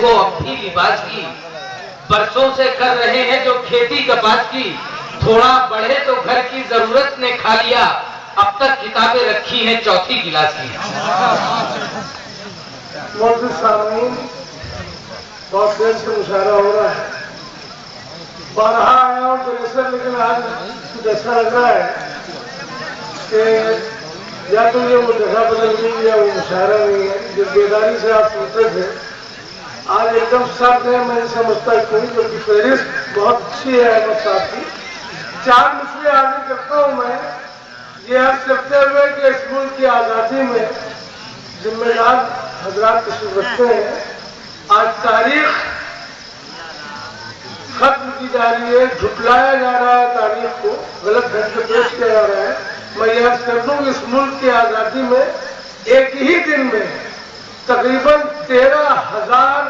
کو اب بھی لباس کی برسوں سے کر رہے ہیں جو کھیتی کپاس کی، تھوڑا بڑھے تو گھر کی ضرورت نے کھا لیا، اب تک کتابیں رکھی ہیں چوتھی کلاس کی۔ موجود سامعین، بہت دیر سے مشاہدہ ہو رہا ہے، بارہا آیا ہوں پریشر، لیکن آج کچھ ایسا لگ رہا ہے کہ یا تو یہ وہ جگہ بدل گئی یا وہ مشاعرہ نہیں ہے جو بیداری سے آپ سنتے تھے، آج ایک دم سخت ہے۔ میں نہیں سمجھتا کوئی، کیونکہ فہرست بہت اچھی ہے احمد صاحب کی۔ 4 مسئلے حاضر کرتا ہوں میں، یہ عرض کرتے ہوئے کہ اس ملک کی آزادی میں ذمہ دار حضرات تشریف رکھتے ہیں۔ آج تاریخ ختم کی جا رہی ہے، جھٹلایا جا رہا ہے، تاریخ کو غلط ڈھنگ سے پیش کیا جا رہا ہے۔ میں یہ عرض کر دوں کہ اس ملک کی آزادی میں ایک ہی دن میں تقریباً 13,000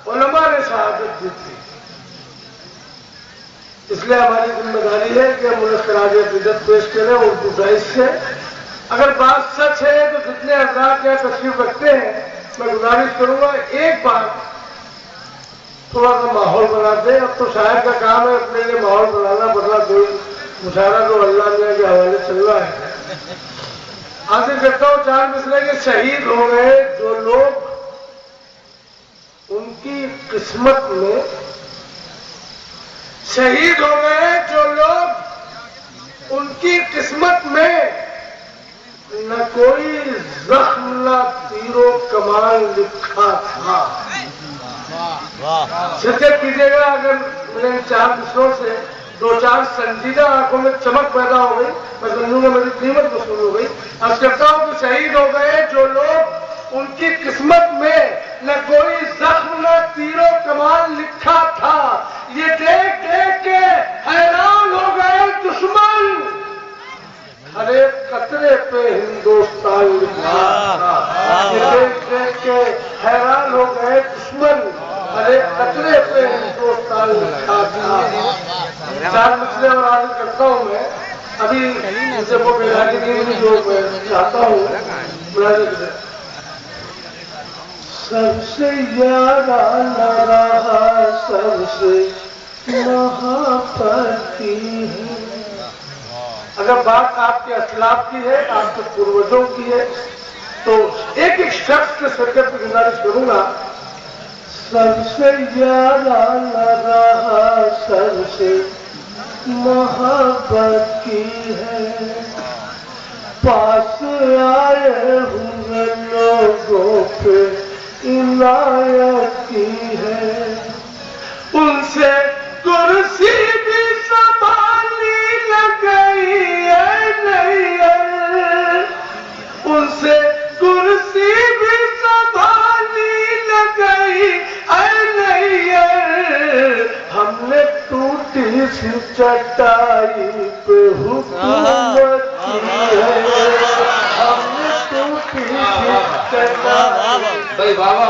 علماء نے شہادت دی تھی۔ اس لیے ہماری ذمہ داری ہے کہ ہم انہیں خراج عقیدت پیش کریں اردو داعش سے۔ اگر بات سچ ہے تو جتنے حضرات یہاں تشریف رکھتے ہیں، میں گزارش کروں گا ایک بار تھوڑا سا ماحول بنا دیں۔ اب تو شاعر کا کام ہے اپنے لیے ماحول بنانا، ورنہ کوئی مشاعرہ تو اللہ میاں کے حوالے چل رہا ہے۔ حاصل کرتا ہوں 4 مسئلے کے شہید ہو گئے جو لوگ ان کی قسمت میں، شہید ہو گئے جو لوگ ان کی قسمت میں نہ کوئی زخم نہ تیر و کمان لکھا تھا۔ شرکت کیجیے گا، اگر میرے 4 مصروں سے 2-4 سنجیدہ آنکھوں میں چمک پیدا ہو گئی، میں سمجھوں گا میری قیمت وصول ہو گئی۔ اب کہتا ہوں کہ شہید ہو گئے جو لوگ ان کی قسمت میں نہ کوئی زخم نہ تیر و کمان لکھا تھا، یہ دیکھ دیکھ کے حیران ہو گئے دشمن، ہر ایک قطرے پہ ہندوستان لکھا تھا۔ یہ دیکھ دیکھ کے حیران ہو گئے دشمن، ہر ایک قطرے پہ ہندوستان لکھا تھا۔ 4 مسئلے اور حاصل کرتا ہوں میں، ابھی اسے وہ بیداری نہیں جو میں چاہتا ہوں ملاحظہ۔ سب سے یارانہ رہا سب سے محبت کی ہے۔ اگر بات آپ کے اسلاف کی ہے، آپ کے پروجوں کی ہے، تو ایک ایک شخص کے شرکت کی گزارش کروں گا۔ سب سے یارانہ رہا سب سے محبت کی ہے، پاس آئے ہوئے لوگوں پہ عنایت کی ہے، ان سے کرسی بھی سنبھالی نہ گئی ہے نہیں، ان سے کرسی بھی سنبھالی نہ گئی ہے نہیں، ہم نے ٹوٹی سی چٹائی پہ حکومت کی ہے، ہم نے ٹوٹی سی چٹائی بھائی بابا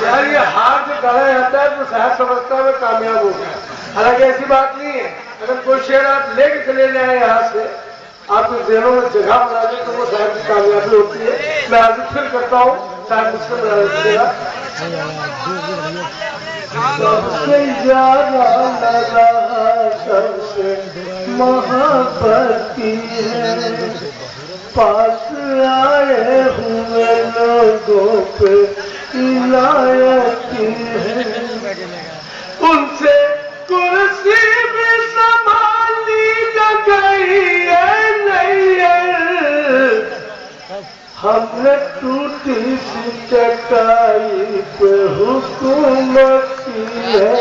یار یہ ہار سے گڑا جاتا ہے تو صاحب سمجھتا ہے میں کامیاب ہو گیا، حالانکہ ایسی بات نہیں ہے۔ اگر کوئی شعر آپ لے کے چلے جائیں یہاں سے، آپ کے ذہنوں میں جگہ بنا دیں تو وہ صاحب کی کامیابی ہوتی ہے۔ میں آج پھر کرتا ہوں، صاحب مجھ سے بنا دیجیے گا۔ سب سے زیادہ لگا سب سے محبت کی ہے، پاس آئے ہوئے لوگوں پہ عنایت کی ہے، ان سے کرسی بھی سنبھالی نہ گئی ہے نہیں، ہم نے ٹوٹی سی چٹائی پہ حکومت کی ہے،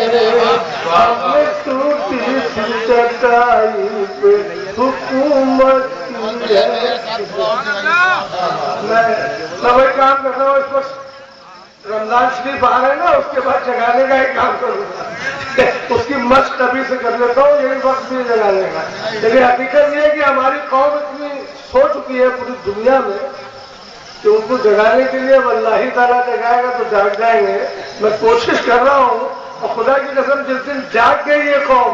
ہم نے ٹوٹی سی چٹائی پہ حکومت کی ہے۔ میں وہی کام کرتا ہوں، اس وقت رمضان شریف آ رہے ہیں نا، اس کے بعد جگانے کا ایک کام کروں گا، اس کی مشق ابھی سے کر لیتا ہوں، یہی وقت بھی جگانے کا۔ لیکن حقیقت یہ ہے کہ ہماری قوم اتنی سو چکی ہے پوری دنیا میں کہ ان کو جگانے کے لیے اب اللہ ہی تعالیٰ جگائے گا تو جاگ جائیں گے۔ میں کوشش کر رہا ہوں، اور خدا کی قسم جس دن جاگ گئی یہ قوم